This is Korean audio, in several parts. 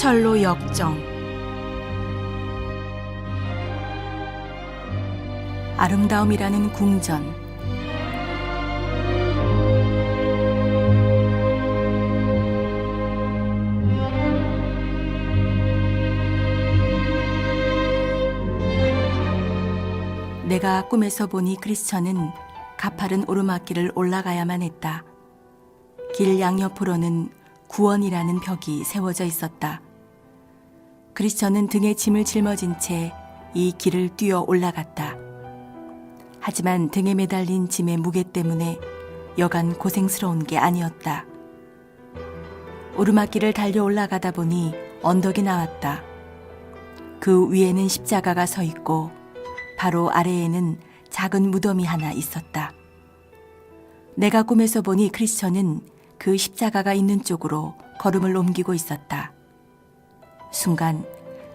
철로 역정. 아름다움이라는 궁전. 내가 꿈에서 보니 크리스천은 가파른 오르막길을 올라가야만 했다. 길 양옆으로는 구원이라는 벽이 세워져 있었다. 크리스천은 등에 짐을 짊어진 채 이 길을 뛰어 올라갔다. 하지만 등에 매달린 짐의 무게 때문에 여간 고생스러운 게 아니었다. 오르막길을 달려 올라가다 보니 언덕이 나왔다. 그 위에는 십자가가 서 있고 바로 아래에는 작은 무덤이 하나 있었다. 내가 꿈에서 보니 크리스천은 그 십자가가 있는 쪽으로 걸음을 옮기고 있었다. 순간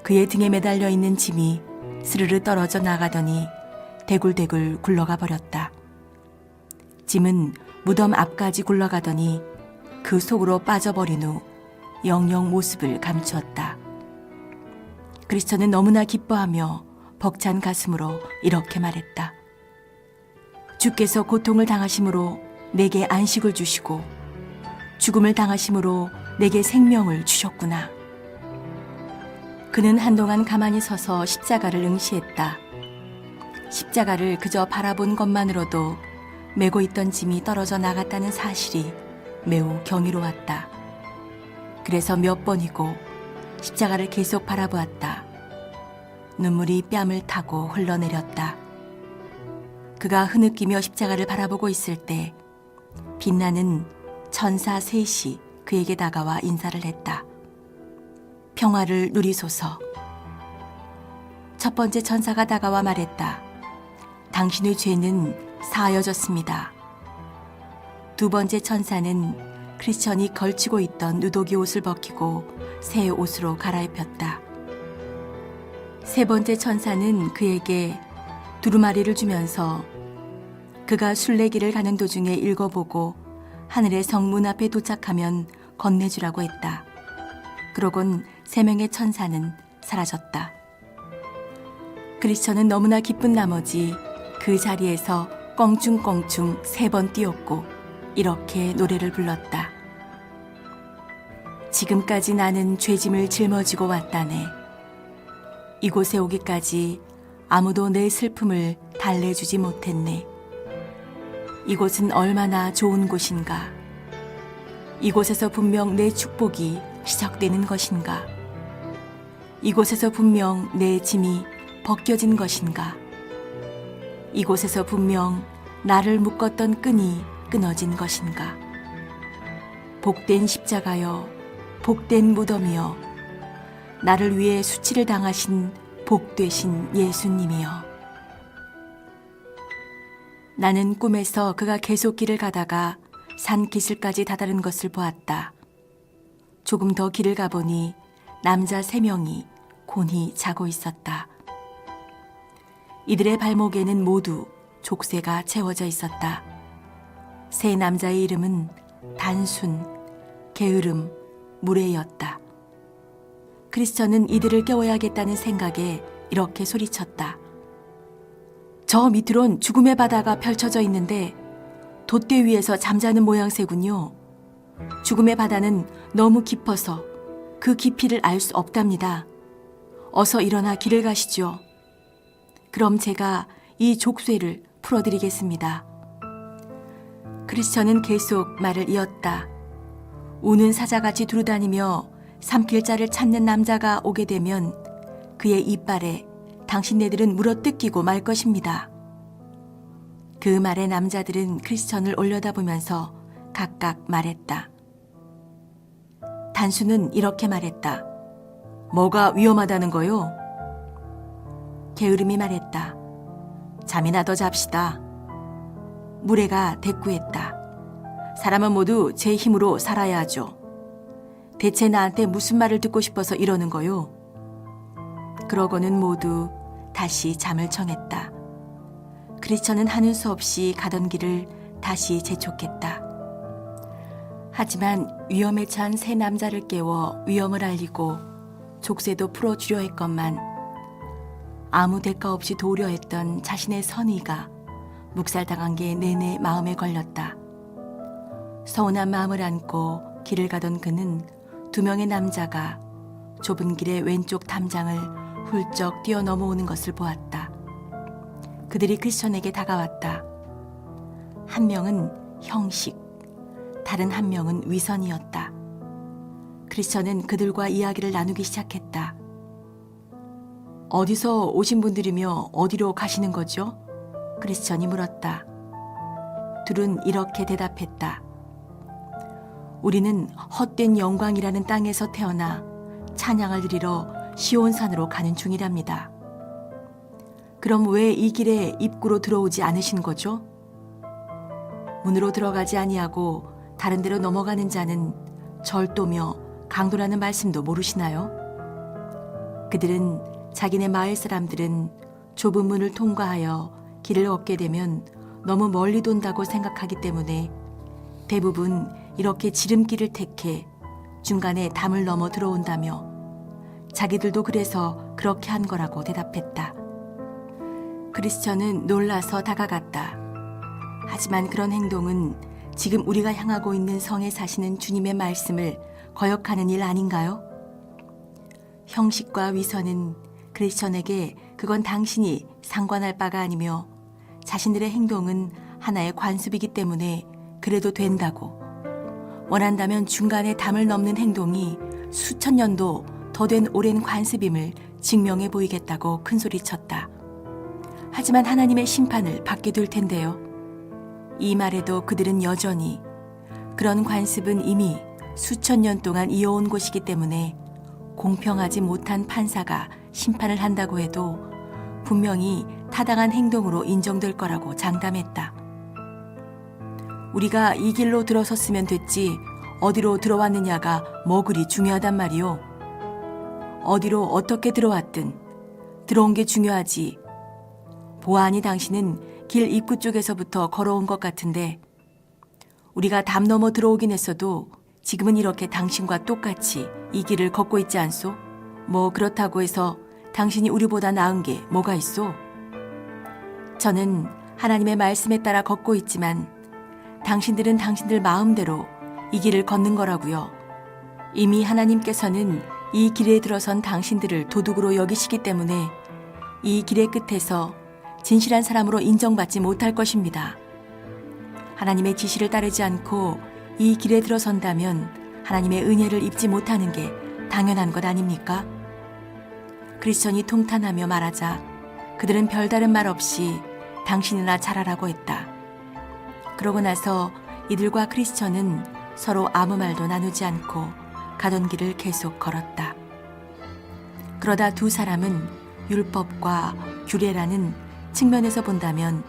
그의 등에 매달려 있는 짐이 스르르 떨어져 나가더니 대굴대굴 굴러가 버렸다. 짐은 무덤 앞까지 굴러가더니 그 속으로 빠져버린 후 영영 모습을 감추었다. 크리스천은 너무나 기뻐하며 벅찬 가슴으로 이렇게 말했다. 주께서 고통을 당하심으로 내게 안식을 주시고 죽음을 당하심으로 내게 생명을 주셨구나. 그는 한동안 가만히 서서 십자가를 응시했다. 십자가를 그저 바라본 것만으로도 메고 있던 짐이 떨어져 나갔다는 사실이 매우 경이로웠다. 그래서 몇 번이고 십자가를 계속 바라보았다. 눈물이 뺨을 타고 흘러내렸다. 그가 흐느끼며 십자가를 바라보고 있을 때 빛나는 천사 셋이 그에게 다가와 인사를 했다. 평화를 누리소서. 첫 번째 천사가 다가와 말했다. 당신의 죄는 사하여졌습니다. 두 번째 천사는 크리스천이 걸치고 있던 누더기 옷을 벗기고 새 옷으로 갈아입혔다. 세 번째 천사는 그에게 두루마리를 주면서 그가 순례길을 가는 도중에 읽어보고 하늘의 성문 앞에 도착하면 건네주라고 했다. 그러곤 세 명의 천사는 사라졌다. 크리스천은 너무나 기쁜 나머지 그 자리에서 껑충껑충 3번 뛰었고 이렇게 노래를 불렀다. 지금까지 나는 죄짐을 짊어지고 왔다네. 이곳에 오기까지 아무도 내 슬픔을 달래주지 못했네. 이곳은 얼마나 좋은 곳인가. 이곳에서 분명 내 축복이 시작되는 것인가. 이곳에서 분명 내 짐이 벗겨진 것인가. 이곳에서 분명 나를 묶었던 끈이 끊어진 것인가. 복된 십자가여, 복된 무덤이여, 나를 위해 수치를 당하신 복되신 예수님이여. 나는 꿈에서 그가 계속 길을 가다가 산 기슭까지 다다른 것을 보았다. 조금 더 길을 가보니 남자 3명이 곤히 자고 있었다. 이들의 발목에는 모두 족쇄가 채워져 있었다. 세 남자의 이름은 단순, 게으름, 무례였다. 크리스천은 이들을 깨워야겠다는 생각에 이렇게 소리쳤다. 저 밑으론 죽음의 바다가 펼쳐져 있는데 돛대 위에서 잠자는 모양새군요. 죽음의 바다는 너무 깊어서 그 깊이를 알 수 없답니다. 어서 일어나 길을 가시죠. 그럼 제가 이 족쇄를 풀어드리겠습니다. 크리스천은 계속 말을 이었다. 우는 사자같이 두루다니며 삼킬자를 찾는 남자가 오게 되면 그의 이빨에 당신네들은 물어뜯기고 말 것입니다. 그 말에 남자들은 크리스천을 올려다보면서 각각 말했다. 단수는 이렇게 말했다. 뭐가 위험하다는 거요? 게으름이 말했다. 잠이나 더 잡시다. 무례가 대꾸했다. 사람은 모두 제 힘으로 살아야 하죠. 대체 나한테 무슨 말을 듣고 싶어서 이러는 거요? 그러고는 모두 다시 잠을 청했다. 크리스천은 하는 수 없이 가던 길을 다시 재촉했다. 하지만 위험에 찬 세 남자를 깨워 위험을 알리고 족쇄도 풀어주려 했건만 아무 대가 없이 도우려 했던 자신의 선의가 묵살당한 게 내내 마음에 걸렸다. 서운한 마음을 안고 길을 가던 그는 2명의 남자가 좁은 길의 왼쪽 담장을 훌쩍 뛰어 넘어오는 것을 보았다. 그들이 크리스천에게 다가왔다. 한 명은 형식, 다른 한 명은 위선이었다. 크리스천은 그들과 이야기를 나누기 시작했다. 어디서 오신 분들이며 어디로 가시는 거죠? 크리스천이 물었다. 둘은 이렇게 대답했다. 우리는 헛된 영광이라는 땅에서 태어나 찬양을 드리러 시온산으로 가는 중이랍니다. 그럼 왜 이 길에 입구로 들어오지 않으신 거죠? 문으로 들어가지 아니하고 다른 데로 넘어가는 자는 절도며 강도라는 말씀도 모르시나요? 그들은 자기네 마을 사람들은 좁은 문을 통과하여 길을 얻게 되면 너무 멀리 돈다고 생각하기 때문에 대부분 이렇게 지름길을 택해 중간에 담을 넘어 들어온다며 자기들도 그래서 그렇게 한 거라고 대답했다. 크리스천은 놀라서 다가갔다. 하지만 그런 행동은 지금 우리가 향하고 있는 성에 사시는 주님의 말씀을 거역하는 일 아닌가요? 형식과 위선은 크리스천에게 그건 당신이 상관할 바가 아니며 자신들의 행동은 하나의 관습이기 때문에 그래도 된다고, 원한다면 중간에 담을 넘는 행동이 수천 년도 더 된 오랜 관습임을 증명해 보이겠다고 큰소리쳤다. 하지만 하나님의 심판을 받게 될 텐데요. 이 말에도 그들은 여전히 그런 관습은 이미 수천 년 동안 이어온 곳이기 때문에 공평하지 못한 판사가 심판을 한다고 해도 분명히 타당한 행동으로 인정될 거라고 장담했다. 우리가 이 길로 들어섰으면 됐지 어디로 들어왔느냐가 뭐 그리 중요하단 말이오. 어디로 어떻게 들어왔든 들어온 게 중요하지. 보아하니 당신은 길 입구 쪽에서부터 걸어온 것 같은데 우리가 담 넘어 들어오긴 했어도 지금은 이렇게 당신과 똑같이 이 길을 걷고 있지 않소? 뭐 그렇다고 해서 당신이 우리보다 나은 게 뭐가 있소? 저는 하나님의 말씀에 따라 걷고 있지만 당신들은 당신들 마음대로 이 길을 걷는 거라고요. 이미 하나님께서는 이 길에 들어선 당신들을 도둑으로 여기시기 때문에 이 길의 끝에서 진실한 사람으로 인정받지 못할 것입니다. 하나님의 지시를 따르지 않고 이 길에 들어선다면 하나님의 은혜를 입지 못하는 게 당연한 것 아닙니까? 크리스천이 통탄하며 말하자 그들은 별다른 말 없이 당신이나 잘하라고 했다. 그러고 나서 이들과 크리스천은 서로 아무 말도 나누지 않고 가던 길을 계속 걸었다. 그러다 두 사람은 율법과 규례라는 측면에서 본다면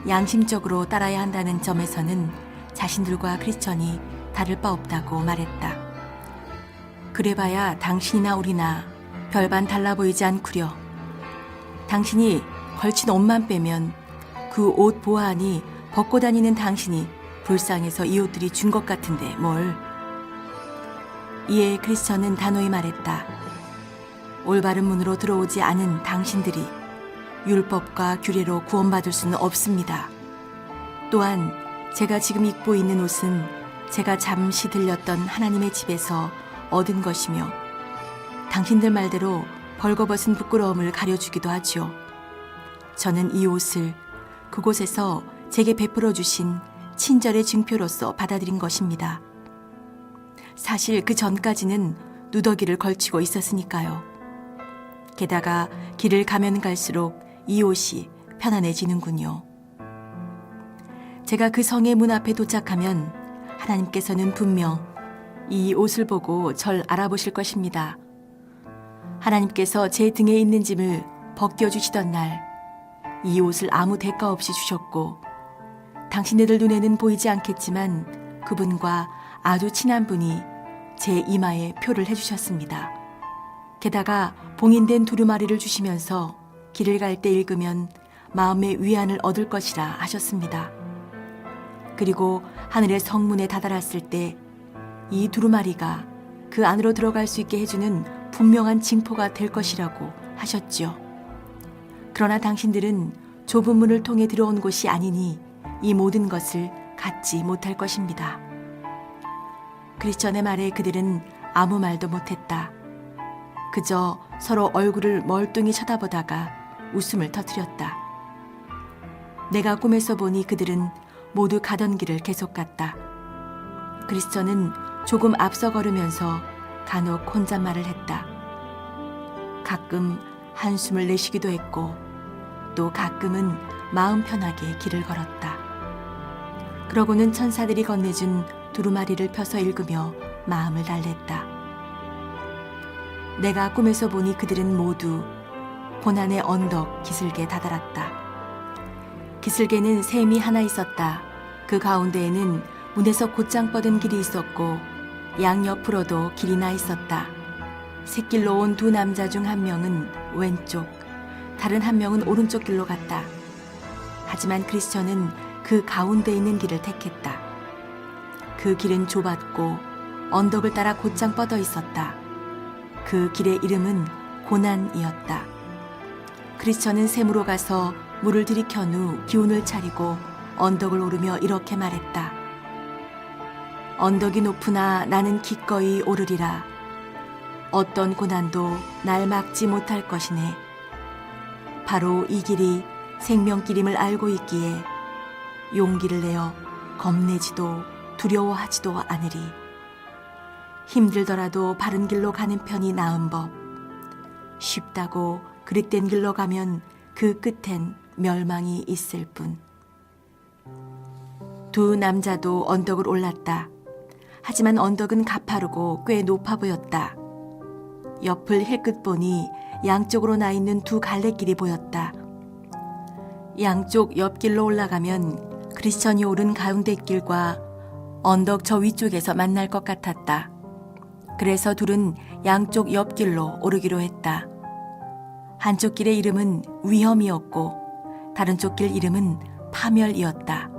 양심적으로 따라야 한다는 점에서는 자신들과 크리스천이 다를 바 없다고 말했다. 그래봐야 당신이나 우리나 별반 달라 보이지 않구려. 당신이 걸친 옷만 빼면 그 옷 보아하니 벗고 다니는 당신이 불쌍해서 이 옷들이 준 것 같은데 뭘. 이에 크리스천은 단호히 말했다. 올바른 문으로 들어오지 않은 당신들이 율법과 규례로 구원받을 수는 없습니다. 또한 제가 지금 입고 있는 옷은 제가 잠시 들렸던 하나님의 집에서 얻은 것이며 당신들 말대로 벌거벗은 부끄러움을 가려주기도 하죠. 저는 이 옷을 그곳에서 제게 베풀어 주신 친절의 증표로서 받아들인 것입니다. 사실 그 전까지는 누더기를 걸치고 있었으니까요. 게다가 길을 가면 갈수록 이 옷이 편안해지는군요. 제가 그 성의 문 앞에 도착하면 하나님께서는 분명 이 옷을 보고 절 알아보실 것입니다. 하나님께서 제 등에 있는 짐을 벗겨주시던 날 이 옷을 아무 대가 없이 주셨고 당신네들 눈에는 보이지 않겠지만 그분과 아주 친한 분이 제 이마에 표를 해주셨습니다. 게다가 봉인된 두루마리를 주시면서 길을 갈 때 읽으면 마음의 위안을 얻을 것이라 하셨습니다. 그리고 하늘의 성문에 다다랐을 때 이 두루마리가 그 안으로 들어갈 수 있게 해주는 분명한 징표가 될 것이라고 하셨지요. 그러나 당신들은 좁은 문을 통해 들어온 곳이 아니니 이 모든 것을 갖지 못할 것입니다. 크리스천의 말에 그들은 아무 말도 못했다. 그저 서로 얼굴을 멀뚱히 쳐다보다가 웃음을 터뜨렸다. 내가 꿈에서 보니 그들은 모두 가던 길을 계속 갔다. 크리스천은 조금 앞서 걸으면서 간혹 혼잣말을 했다. 가끔 한숨을 내쉬기도 했고 또 가끔은 마음 편하게 길을 걸었다. 그러고는 천사들이 건네준 두루마리를 펴서 읽으며 마음을 달랬다. 내가 꿈에서 보니 그들은 모두 고난의 언덕 기슭에 다다랐다. 기슭에는 샘이 하나 있었다. 그 가운데에는 문에서 곧장 뻗은 길이 있었고 양옆으로도 길이 나 있었다. 샛길로 온 두 남자 중 한 명은 왼쪽, 다른 한 명은 오른쪽 길로 갔다. 하지만 크리스천은 그 가운데 있는 길을 택했다. 그 길은 좁았고 언덕을 따라 곧장 뻗어 있었다. 그 길의 이름은 고난이었다. 크리스천은 샘으로 가서 물을 들이켠 후 기운을 차리고 언덕을 오르며 이렇게 말했다. 언덕이 높으나 나는 기꺼이 오르리라. 어떤 고난도 날 막지 못할 것이네. 바로 이 길이 생명길임을 알고 있기에 용기를 내어 겁내지도 두려워하지도 않으리. 힘들더라도 바른 길로 가는 편이 나은 법. 쉽다고 그릇된 길로 가면 그 끝엔 멸망이 있을 뿐. 두 남자도 언덕을 올랐다. 하지만 언덕은 가파르고 꽤 높아 보였다. 옆을 힐끗 보니 양쪽으로 나 있는 두 갈래길이 보였다. 양쪽 옆길로 올라가면 크리스천이 오른 가운데 길과 언덕 저 위쪽에서 만날 것 같았다. 그래서 둘은 양쪽 옆길로 오르기로 했다. 한쪽 길의 이름은 위험이었고 다른 쪽 길 이름은 파멸이었다.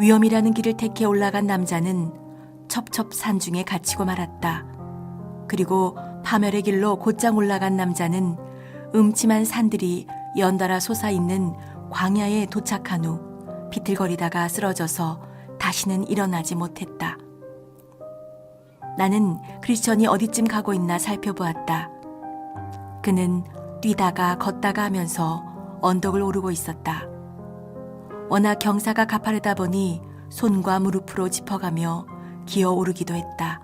위험이라는 길을 택해 올라간 남자는 첩첩산중에 갇히고 말았다. 그리고 파멸의 길로 곧장 올라간 남자는 음침한 산들이 연달아 솟아있는 광야에 도착한 후 비틀거리다가 쓰러져서 다시는 일어나지 못했다. 나는 크리스천이 어디쯤 가고 있나 살펴보았다. 그는 뛰다가 걷다가 하면서 언덕을 오르고 있었다. 워낙 경사가 가파르다 보니 손과 무릎으로 짚어가며 기어오르기도 했다.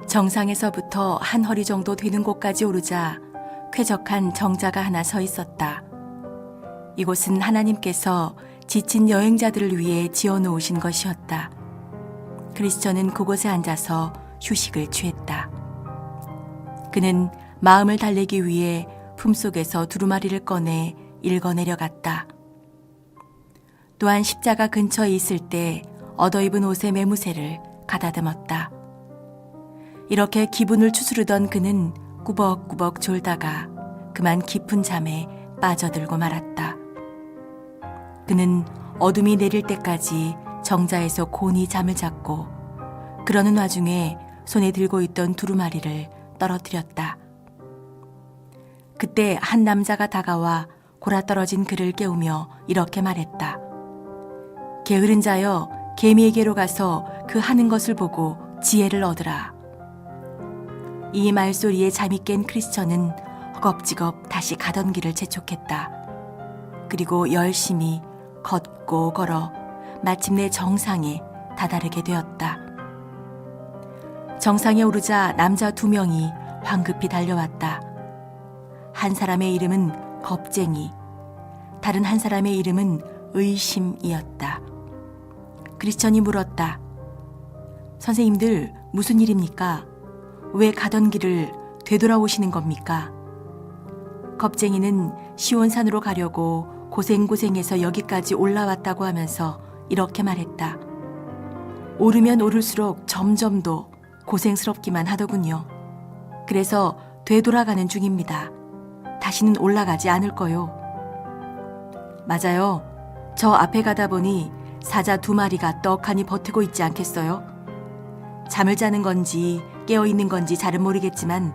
정상에서부터 한 허리 정도 되는 곳까지 오르자 쾌적한 정자가 하나 서 있었다. 이곳은 하나님께서 지친 여행자들을 위해 지어놓으신 것이었다. 크리스천은 그곳에 앉아서 휴식을 취했다. 그는 마음을 달래기 위해 품속에서 두루마리를 꺼내 읽어내려갔다. 또한 십자가 근처에 있을 때 얻어입은 옷의 매무새를 가다듬었다. 이렇게 기분을 추스르던 그는 꾸벅꾸벅 졸다가 그만 깊은 잠에 빠져들고 말았다. 그는 어둠이 내릴 때까지 정자에서 곤히 잠을 잤고 그러는 와중에 손에 들고 있던 두루마리를 떨어뜨렸다. 그때 한 남자가 다가와 골아떨어진 그를 깨우며 이렇게 말했다. 게으른 자여, 개미에게로 가서 그 하는 것을 보고 지혜를 얻으라. 이 말소리에 잠이 깬 크리스천은 허겁지겁 다시 가던 길을 재촉했다. 그리고 열심히 걷고 걸어 마침내 정상에 다다르게 되었다. 정상에 오르자 남자 2명이 황급히 달려왔다. 한 사람의 이름은 겁쟁이, 다른 한 사람의 이름은 의심이었다. 크리스천이 물었다. 선생님들, 무슨 일입니까? 왜 가던 길을 되돌아오시는 겁니까? 겁쟁이는 시온산으로 가려고 고생고생해서 여기까지 올라왔다고 하면서 이렇게 말했다. 오르면 오를수록 점점 더 고생스럽기만 하더군요. 그래서 되돌아가는 중입니다. 다시는 올라가지 않을 거요. 맞아요. 저 앞에 가다 보니 사자 2마리가 떡하니 버티고 있지 않겠어요? 잠을 자는 건지 깨어 있는 건지 잘은 모르겠지만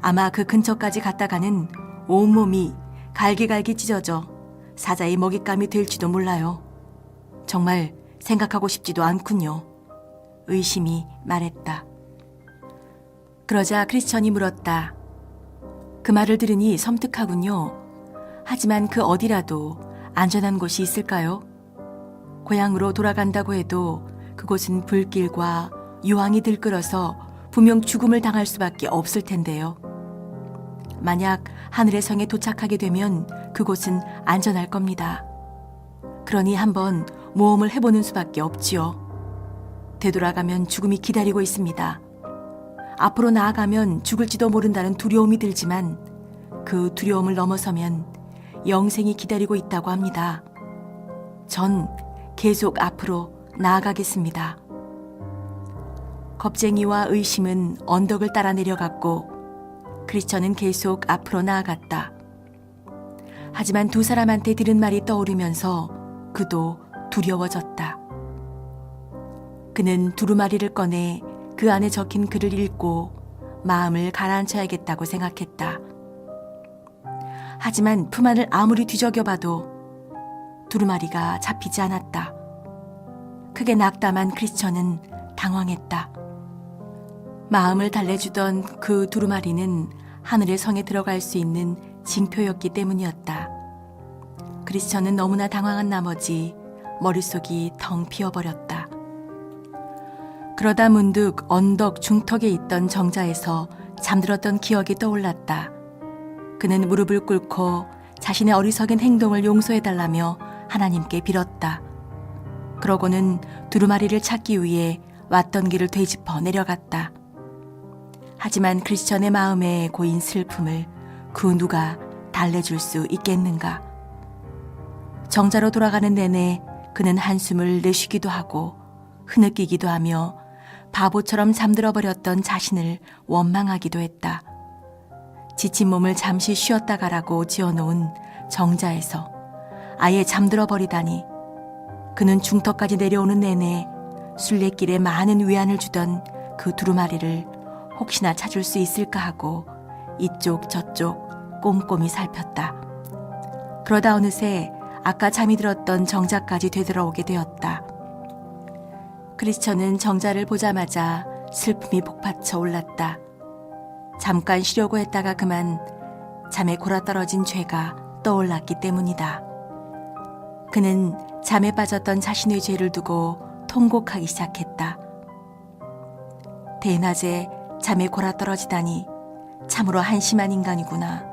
아마 그 근처까지 갔다가는 온몸이 갈기갈기 찢어져 사자의 먹잇감이 될지도 몰라요. 정말 생각하고 싶지도 않군요. 의심이 말했다. 그러자 크리스천이 물었다. 그 말을 들으니 섬뜩하군요. 하지만 그 어디라도 안전한 곳이 있을까요? 고향으로 돌아간다고 해도 그곳은 불길과 유황이 들끓어서 분명 죽음을 당할 수밖에 없을 텐데요. 만약 하늘의 성에 도착하게 되면 그곳은 안전할 겁니다. 그러니 한번 모험을 해보는 수밖에 없지요. 되돌아가면 죽음이 기다리고 있습니다. 앞으로 나아가면 죽을지도 모른다는 두려움이 들지만 그 두려움을 넘어서면 영생이 기다리고 있다고 합니다. 전 계속 앞으로 나아가겠습니다. 겁쟁이와 의심은 언덕을 따라 내려갔고 크리스천은 계속 앞으로 나아갔다. 하지만 두 사람한테 들은 말이 떠오르면서 그도 두려워졌다. 그는 두루마리를 꺼내 그 안에 적힌 글을 읽고 마음을 가라앉혀야겠다고 생각했다. 하지만 품 안을 아무리 뒤적여봐도 두루마리가 잡히지 않았다. 크게 낙담한 크리스천은 당황했다. 마음을 달래주던 그 두루마리는 하늘의 성에 들어갈 수 있는 징표였기 때문이었다. 크리스천은 너무나 당황한 나머지 머릿속이 텅 비어버렸다. 그러다 문득 언덕 중턱에 있던 정자에서 잠들었던 기억이 떠올랐다. 그는 무릎을 꿇고 자신의 어리석은 행동을 용서해달라며 하나님께 빌었다. 그러고는 두루마리를 찾기 위해 왔던 길을 되짚어 내려갔다. 하지만 크리스천의 마음에 고인 슬픔을 그 누가 달래줄 수 있겠는가. 정자로 돌아가는 내내 그는 한숨을 내쉬기도 하고 흐느끼기도 하며 바보처럼 잠들어 버렸던 자신을 원망하기도 했다. 지친 몸을 잠시 쉬었다 가라고 지어놓은 정자에서 아예 잠들어 버리다니. 그는 중턱까지 내려오는 내내 순례길에 많은 위안을 주던 그 두루마리를 혹시나 찾을 수 있을까 하고 이쪽 저쪽 꼼꼼히 살폈다. 그러다 어느새 아까 잠이 들었던 정자까지 되돌아오게 되었다. 크리스천은 정자를 보자마자 슬픔이 복받쳐 올랐다. 잠깐 쉬려고 했다가 그만 잠에 골아떨어진 죄가 떠올랐기 때문이다. 그는 잠에 빠졌던 자신의 죄를 두고 통곡하기 시작했다. 대낮에 잠에 골아떨어지다니 참으로 한심한 인간이구나.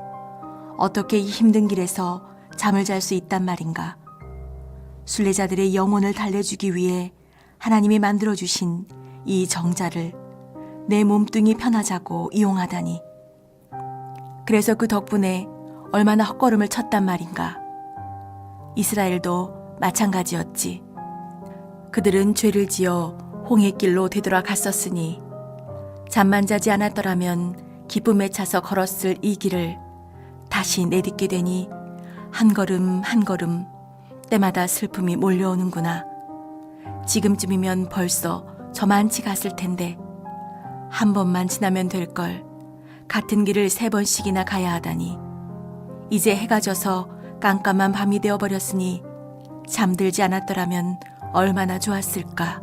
어떻게 이 힘든 길에서 잠을 잘 수 있단 말인가. 순례자들의 영혼을 달래주기 위해 하나님이 만들어주신 이 정자를 내 몸뚱이 편하자고 이용하다니. 그래서 그 덕분에 얼마나 헛걸음을 쳤단 말인가. 이스라엘도 마찬가지였지. 그들은 죄를 지어 홍해길로 되돌아갔었으니 잠만 자지 않았더라면 기쁨에 차서 걸었을 이 길을 다시 내딛게 되니 한 걸음 한 걸음 때마다 슬픔이 몰려오는구나. 지금쯤이면 벌써 저만치 갔을 텐데 한 번만 지나면 될걸. 같은 길을 3번씩이나 가야 하다니. 이제 해가 져서 깜깜한 밤이 되어버렸으니 잠들지 않았더라면 얼마나 좋았을까.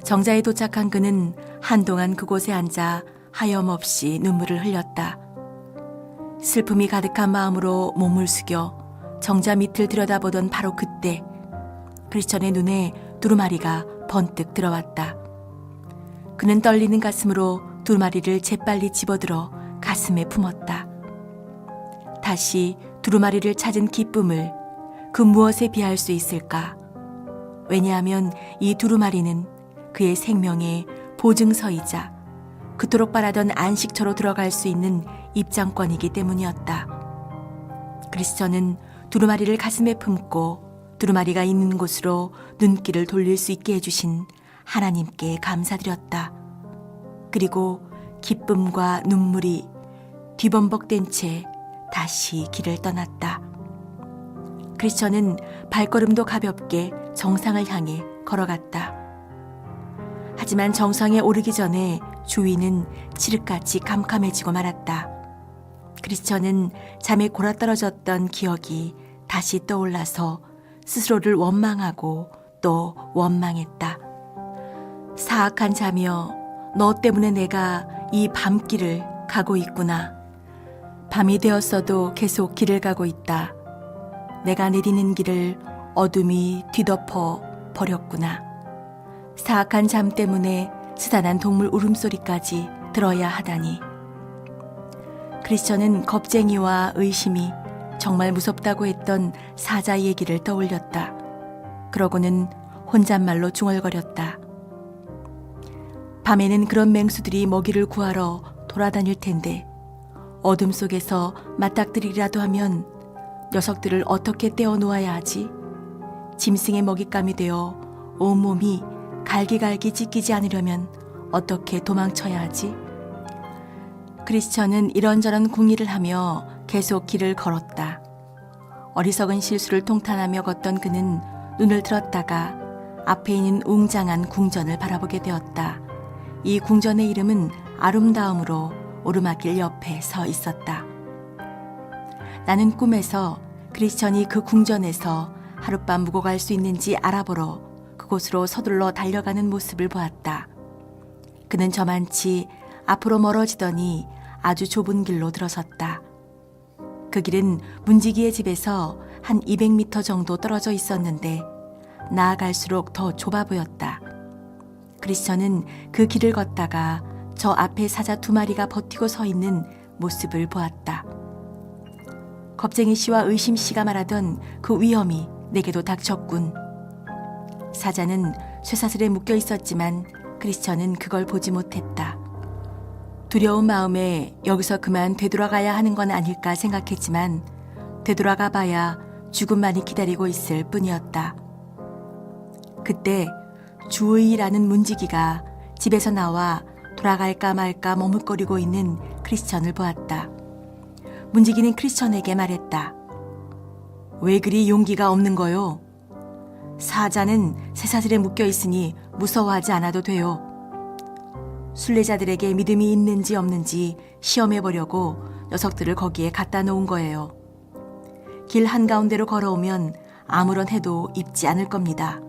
정자에 도착한 그는 한동안 그곳에 앉아 하염없이 눈물을 흘렸다. 슬픔이 가득한 마음으로 몸을 숙여 정자 밑을 들여다보던 바로 그때 크리스천의 눈에 두루마리가 번뜩 들어왔다. 그는 떨리는 가슴으로 두루마리를 재빨리 집어들어 가슴에 품었다. 다시 두루마리를 찾은 기쁨을 그 무엇에 비할 수 있을까? 왜냐하면 이 두루마리는 그의 생명의 보증서이자 그토록 바라던 안식처로 들어갈 수 있는 입장권이기 때문이었다. 크리스천은 두루마리를 가슴에 품고 두루마리가 있는 곳으로 눈길을 돌릴 수 있게 해주신 하나님께 감사드렸다. 그리고 기쁨과 눈물이 뒤범벅된 채 다시 길을 떠났다. 크리스천은 발걸음도 가볍게 정상을 향해 걸어갔다. 하지만 정상에 오르기 전에 주위는 칠흑같이 캄캄해지고 말았다. 크리스천은 잠에 골아떨어졌던 기억이 다시 떠올라서 스스로를 원망하고 또 원망했다. 사악한 자며, 너 때문에 내가 이 밤길을 가고 있구나. 밤이 되었어도 계속 길을 가고 있다. 내가 내디는 길을 어둠이 뒤덮어 버렸구나. 사악한 잠 때문에 스산한 동물 울음소리까지 들어야 하다니. 크리스천은 겁쟁이와 의심이 정말 무섭다고 했던 사자 얘기를 떠올렸다. 그러고는 혼잣말로 중얼거렸다. 밤에는 그런 맹수들이 먹이를 구하러 돌아다닐 텐데 어둠 속에서 맞닥뜨리기라도 하면 녀석들을 어떻게 떼어 놓아야 하지? 짐승의 먹잇감이 되어 온몸이 갈기갈기 찢기지 않으려면 어떻게 도망쳐야 하지? 크리스천은 이런저런 궁리를 하며 계속 길을 걸었다. 어리석은 실수를 통탄하며 걷던 그는 눈을 들었다가 앞에 있는 웅장한 궁전을 바라보게 되었다. 이 궁전의 이름은 아름다움으로 오르막길 옆에 서 있었다. 나는 꿈에서 크리스천이 그 궁전에서 하룻밤 묵어 갈 수 있는지 알아보러 그곳으로 서둘러 달려가는 모습을 보았다. 그는 저만치 앞으로 멀어지더니 아주 좁은 길로 들어섰다. 그 길은 문지기의 집에서 한 200m 정도 떨어져 있었는데 나아갈수록 더 좁아 보였다. 크리스천은 그 길을 걷다가 저 앞에 사자 2마리가 버티고 서 있는 모습을 보았다. 겁쟁이 씨와 의심 씨가 말하던 그 위험이 내게도 닥쳤군. 사자는 쇠사슬에 묶여 있었지만 크리스천은 그걸 보지 못했다. 두려운 마음에 여기서 그만 되돌아가야 하는 건 아닐까 생각했지만 되돌아가 봐야 죽음만이 기다리고 있을 뿐이었다. 그때 주의라는 문지기가 집에서 나와 돌아갈까 말까 머뭇거리고 있는 크리스천을 보았다. 문지기는 크리스천에게 말했다. 왜 그리 용기가 없는 거요? 사자는 쇠사슬에 묶여 있으니 무서워하지 않아도 돼요. 순례자들에게 믿음이 있는지 없는지 시험해보려고 녀석들을 거기에 갖다 놓은 거예요. 길 한가운데로 걸어오면 아무런 해도 입지 않을 겁니다.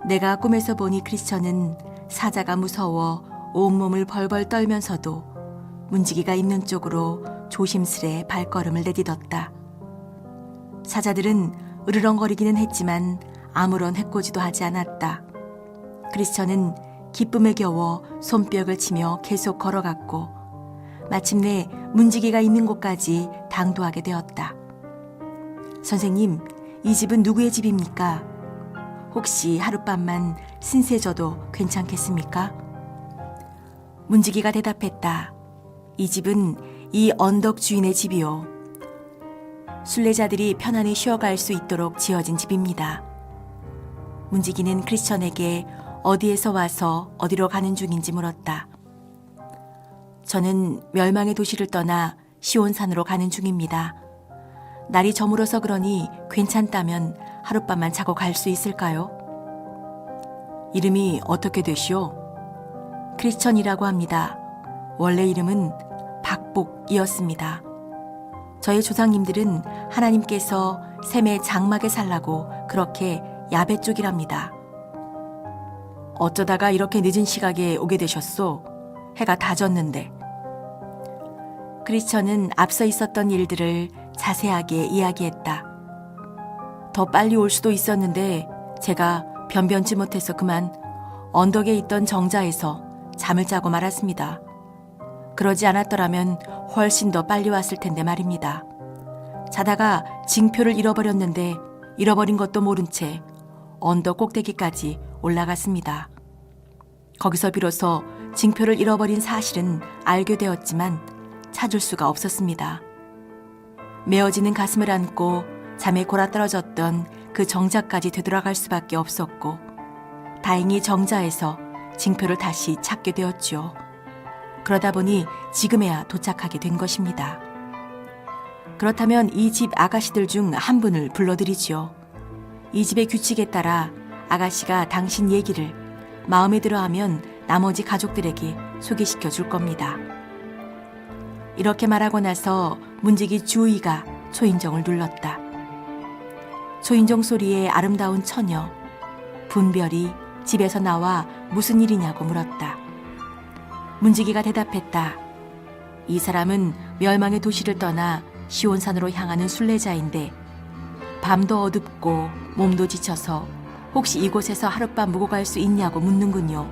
내가 꿈에서 보니 크리스천은 사자가 무서워 온몸을 벌벌 떨면서도 문지기가 있는 쪽으로 조심스레 발걸음을 내딛었다. 사자들은 으르렁거리기는 했지만 아무런 해코지도 하지 않았다. 크리스천은 기쁨에 겨워 손뼉을 치며 계속 걸어갔고 마침내 문지기가 있는 곳까지 당도하게 되었다. 선생님, 이 집은 누구의 집입니까? 혹시 하룻밤만 신세져도 괜찮겠습니까? 문지기가 대답했다. 이 집은 이 언덕 주인의 집이요. 순례자들이 편안히 쉬어갈 수 있도록 지어진 집입니다. 문지기는 크리스천에게 어디에서 와서 어디로 가는 중인지 물었다. 저는 멸망의 도시를 떠나 시온산으로 가는 중입니다. 날이 저물어서 그러니 괜찮다면 하룻밤만 자고 갈 수 있을까요? 이름이 어떻게 되시오? 크리스천이라고 합니다. 원래 이름은 박복이었습니다. 저희 조상님들은 하나님께서 샘의 장막에 살라고 그렇게 야베 쪽이랍니다. 어쩌다가 이렇게 늦은 시각에 오게 되셨소? 해가 다 졌는데. 크리스천은 앞서 있었던 일들을 자세하게 이야기했다. 더 빨리 올 수도 있었는데 제가 변변치 못해서 그만 언덕에 있던 정자에서 잠을 자고 말았습니다. 그러지 않았더라면 훨씬 더 빨리 왔을 텐데 말입니다. 자다가 징표를 잃어버렸는데 잃어버린 것도 모른 채 언덕 꼭대기까지 올라갔습니다. 거기서 비로소 징표를 잃어버린 사실은 알게 되었지만 찾을 수가 없었습니다. 메어지는 가슴을 안고 잠에 골아떨어졌던 그 정자까지 되돌아갈 수밖에 없었고 다행히 정자에서 징표를 다시 찾게 되었지요. 그러다 보니 지금에야 도착하게 된 것입니다. 그렇다면 이 집 아가씨들 중 한 분을 불러드리지요. 이 집의 규칙에 따라 아가씨가 당신 얘기를 마음에 들어하면 나머지 가족들에게 소개시켜 줄 겁니다. 이렇게 말하고 나서 문지기 주의가 초인종을 눌렀다. 초인종 소리에 아름다운 처녀 분별이 집에서 나와 무슨 일이냐고 물었다. 문지기가 대답했다. 이 사람은 멸망의 도시를 떠나 시온산으로 향하는 순례자인데 밤도 어둡고 몸도 지쳐서 혹시 이곳에서 하룻밤 묵어 갈 수 있냐고 묻는군요.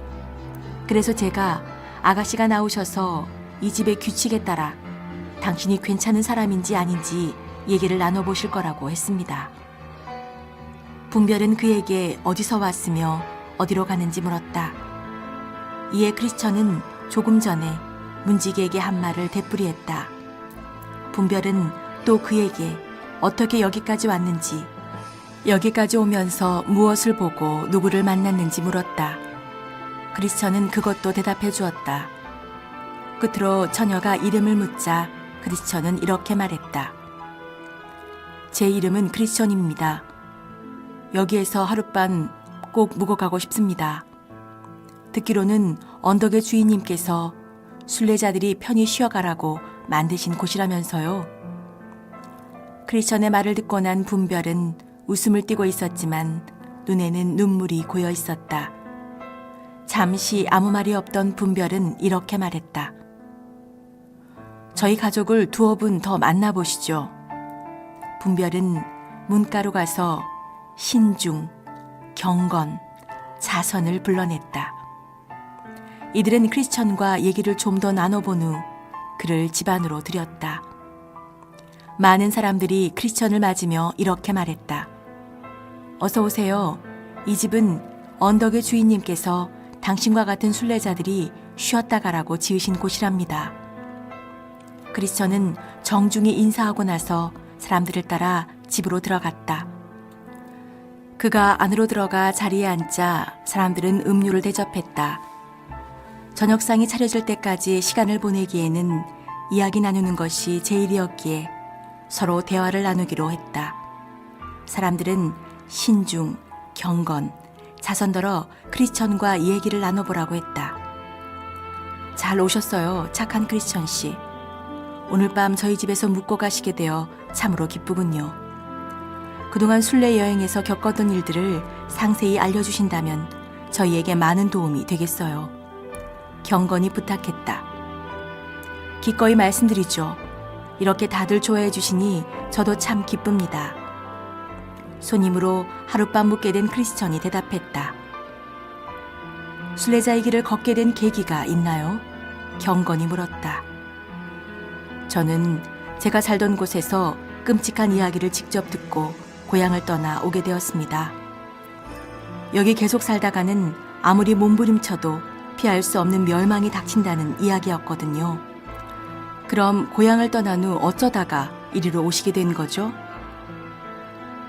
그래서 제가 아가씨가 나오셔서 이 집의 규칙에 따라 당신이 괜찮은 사람인지 아닌지 얘기를 나눠보실 거라고 했습니다. 분별은 그에게 어디서 왔으며 어디로 가는지 물었다. 이에 크리스천은 조금 전에 문지기에게 한 말을 되풀이했다. 분별은 또 그에게 어떻게 여기까지 왔는지, 여기까지 오면서 무엇을 보고 누구를 만났는지 물었다. 크리스천은 그것도 대답해 주었다. 끝으로 처녀가 이름을 묻자 크리스천은 이렇게 말했다. 제 이름은 크리스천입니다. 여기에서 하룻밤 꼭 묵어가고 싶습니다. 듣기로는 언덕의 주인님께서 순례자들이 편히 쉬어가라고 만드신 곳이라면서요. 크리스천의 말을 듣고 난 분별은 웃음을 띠고 있었지만 눈에는 눈물이 고여 있었다. 잠시 아무 말이 없던 분별은 이렇게 말했다. 저희 가족을 두어 분 더 만나보시죠. 분별은 문가로 가서 신중, 경건, 자선을 불러냈다. 이들은 크리스천과 얘기를 좀 더 나눠본 후 그를 집 안으로 들였다. 많은 사람들이 크리스천을 맞으며 이렇게 말했다. 어서 오세요. 이 집은 언덕의 주인님께서 당신과 같은 순례자들이 쉬었다 가라고 지으신 곳이랍니다. 크리스천은 정중히 인사하고 나서 사람들을 따라 집으로 들어갔다. 그가 안으로 들어가 자리에 앉자 사람들은 음료를 대접했다. 저녁상이 차려질 때까지 시간을 보내기에는 이야기 나누는 것이 제일이었기에 서로 대화를 나누기로 했다. 사람들은 신중, 경건, 자선더러 크리스천과 얘기를 나눠보라고 했다. 잘 오셨어요, 착한 크리스천 씨. 오늘 밤 저희 집에서 묵고 가시게 되어 참으로 기쁘군요. 그동안 순례 여행에서 겪었던 일들을 상세히 알려주신다면 저희에게 많은 도움이 되겠어요. 경건히 부탁했다. 기꺼이 말씀드리죠. 이렇게 다들 좋아해 주시니 저도 참 기쁩니다. 손님으로 하룻밤 묵게 된 크리스천이 대답했다. 순례자의 길을 걷게 된 계기가 있나요? 경건이 물었다. 저는 제가 살던 곳에서 끔찍한 이야기를 직접 듣고 고향을 떠나 오게 되었습니다. 여기 계속 살다가는 아무리 몸부림쳐도 피할 수 없는 멸망이 닥친다는 이야기였거든요. 그럼 고향을 떠난 후 어쩌다가 이리로 오시게 된 거죠?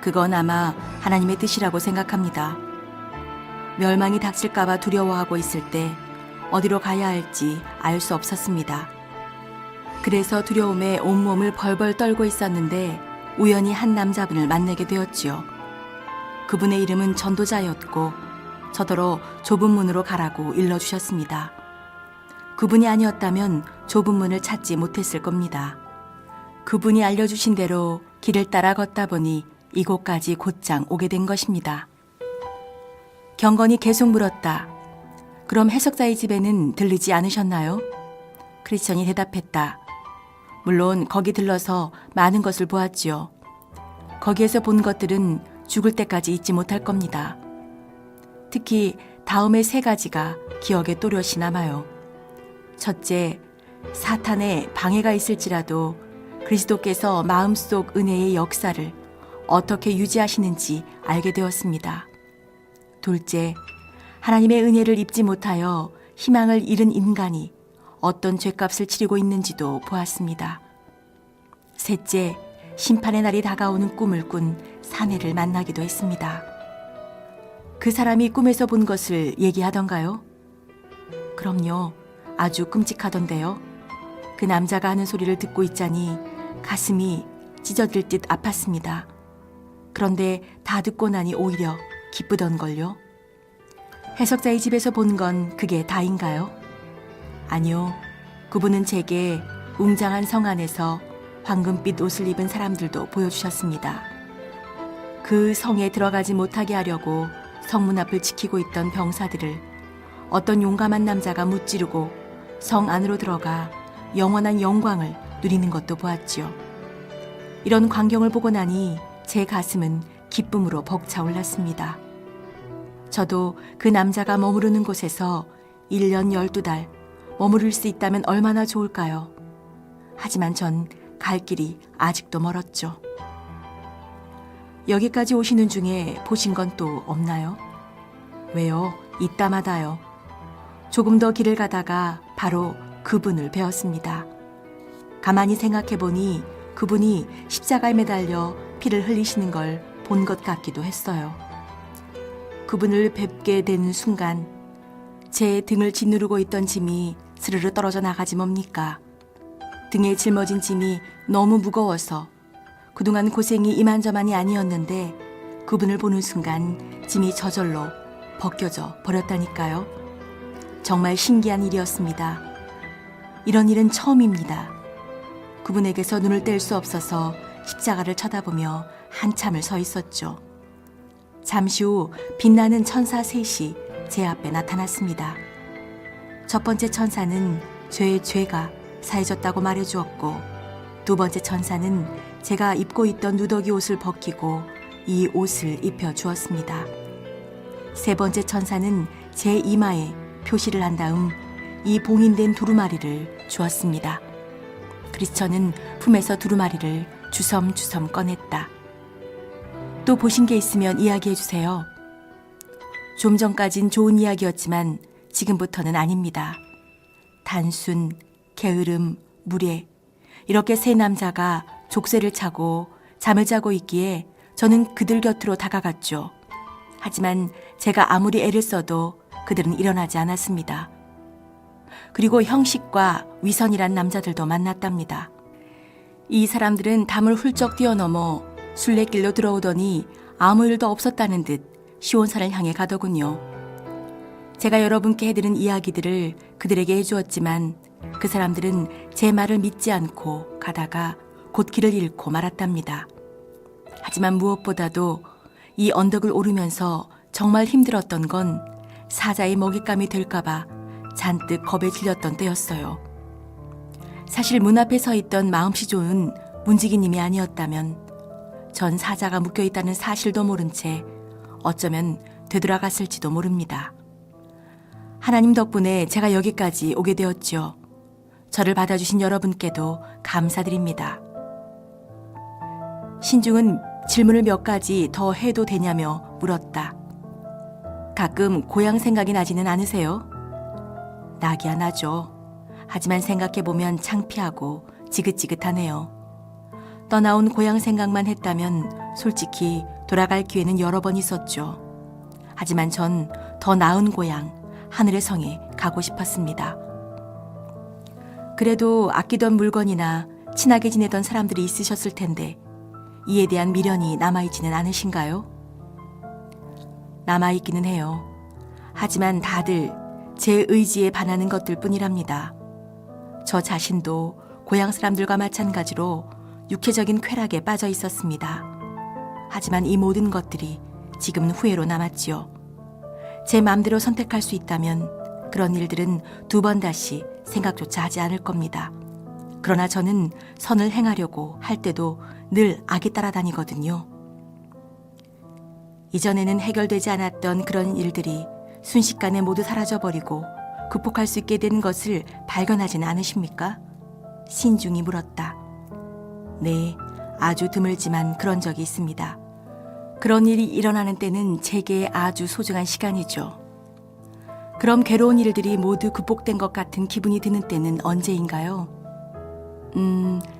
그건 아마 하나님의 뜻이라고 생각합니다. 멸망이 닥칠까봐 두려워하고 있을 때 어디로 가야 할지 알 수 없었습니다. 그래서 두려움에 온몸을 벌벌 떨고 있었는데 우연히 한 남자분을 만나게 되었지요. 그분의 이름은 전도자였고 저더러 좁은 문으로 가라고 일러주셨습니다. 그분이 아니었다면 좁은 문을 찾지 못했을 겁니다. 그분이 알려주신 대로 길을 따라 걷다 보니 이곳까지 곧장 오게 된 것입니다. 경건이 계속 물었다. 그럼 해석자의 집에는 들르지 않으셨나요? 크리스천이 대답했다. 물론 거기 들러서 많은 것을 보았지요. 거기에서 본 것들은 죽을 때까지 잊지 못할 겁니다. 특히 다음의 3가지가 기억에 또렷이 남아요. 첫째, 사탄의 방해가 있을지라도 그리스도께서 마음속 은혜의 역사를 어떻게 유지하시는지 알게 되었습니다. 둘째, 하나님의 은혜를 입지 못하여 희망을 잃은 인간이 어떤 죄값을 치르고 있는지도 보았습니다. 셋째, 심판의 날이 다가오는 꿈을 꾼 사내를 만나기도 했습니다. 그 사람이 꿈에서 본 것을 얘기하던가요? 그럼요. 아주 끔찍하던데요. 그 남자가 하는 소리를 듣고 있자니 가슴이 찢어질 듯 아팠습니다. 그런데 다 듣고 나니 오히려 기쁘던걸요. 해석자의 집에서 본 건 그게 다인가요? 아니요. 그분은 제게 웅장한 성 안에서 황금빛 옷을 입은 사람들도 보여주셨습니다. 그 성에 들어가지 못하게 하려고 성문 앞을 지키고 있던 병사들을 어떤 용감한 남자가 무찌르고 성 안으로 들어가 영원한 영광을 누리는 것도 보았지요. 이런 광경을 보고 나니 제 가슴은 기쁨으로 벅차올랐습니다. 저도 그 남자가 머무르는 곳에서 1년 12달 머무를 수 있다면 얼마나 좋을까요? 하지만 전 갈 길이 아직도 멀었죠. 여기까지 오시는 중에 보신 건 또 없나요? 왜요? 이따마다요. 조금 더 길을 가다가 바로 그분을 배웠습니다. 가만히 생각해보니 그분이 십자가에 매달려 피를 흘리시는 걸 본 것 같기도 했어요. 그분을 뵙게 된 순간 제 등을 짓누르고 있던 짐이 스르르 떨어져 나가지 뭡니까? 등에 짊어진 짐이 너무 무거워서 그동안 고생이 이만저만이 아니었는데 그분을 보는 순간 짐이 저절로 벗겨져 버렸다니까요. 정말 신기한 일이었습니다. 이런 일은 처음입니다. 그분에게서 눈을 뗄 수 없어서 십자가를 쳐다보며 한참을 서 있었죠. 잠시 후 빛나는 천사 셋이 제 앞에 나타났습니다. 첫 번째 천사는 저의 죄가 사해졌다고 말해주었고, 두 번째 천사는 제가 입고 있던 누더기 옷을 벗기고 이 옷을 입혀주었습니다. 세 번째 천사는 제 이마에 표시를 한 다음 이 봉인된 두루마리를 주었습니다. 크리스천은 품에서 두루마리를 주섬주섬 꺼냈다. 또 보신 게 있으면 이야기해 주세요. 좀 전까진 좋은 이야기였지만 지금부터는 아닙니다. 단순, 게으름, 무례, 이렇게 세 남자가 족쇄를 차고 잠을 자고 있기에 저는 그들 곁으로 다가갔죠. 하지만 제가 아무리 애를 써도 그들은 일어나지 않았습니다. 그리고 형식과 위선이란 남자들도 만났답니다. 이 사람들은 담을 훌쩍 뛰어넘어 순례길로 들어오더니 아무 일도 없었다는 듯 시온산을 향해 가더군요. 제가 여러분께 해드린 이야기들을 그들에게 해주었지만 그 사람들은 제 말을 믿지 않고 가다가 곧 길을 잃고 말았답니다. 하지만 무엇보다도 이 언덕을 오르면서 정말 힘들었던 건 사자의 먹잇감이 될까봐 잔뜩 겁에 질렸던 때였어요. 사실 문 앞에 서 있던 마음씨 좋은 문지기님이 아니었다면 전 사자가 묶여있다는 사실도 모른 채 어쩌면 되돌아갔을지도 모릅니다. 하나님 덕분에 제가 여기까지 오게 되었죠. 저를 받아주신 여러분께도 감사드립니다. 신중은 질문을 몇 가지 더 해도 되냐며 물었다. 가끔 고향 생각이 나지는 않으세요? 나기야 나죠. 하지만 생각해보면 창피하고 지긋지긋하네요. 떠나온 고향 생각만 했다면 솔직히 돌아갈 기회는 여러 번 있었죠. 하지만 전 더 나은 고향, 하늘의 성에 가고 싶었습니다. 그래도 아끼던 물건이나 친하게 지내던 사람들이 있으셨을 텐데 이에 대한 미련이 남아있지는 않으신가요? 남아있기는 해요. 하지만 다들 제 의지에 반하는 것들 뿐이랍니다. 저 자신도 고향 사람들과 마찬가지로 육체적인 쾌락에 빠져 있었습니다. 하지만 이 모든 것들이 지금은 후회로 남았지요. 제 마음대로 선택할 수 있다면 그런 일들은 두 번 다시 생각조차 하지 않을 겁니다. 그러나 저는 선을 행하려고 할 때도 늘 악이 따라다니거든요. 이전에는 해결되지 않았던 그런 일들이 순식간에 모두 사라져버리고 극복할 수 있게 된 것을 발견하지는 않으십니까? 신중히 물었다. 네, 아주 드물지만 그런 적이 있습니다. 그런 일이 일어나는 때는 제게 아주 소중한 시간이죠. 그럼 괴로운 일들이 모두 극복된 것 같은 기분이 드는 때는 언제인가요?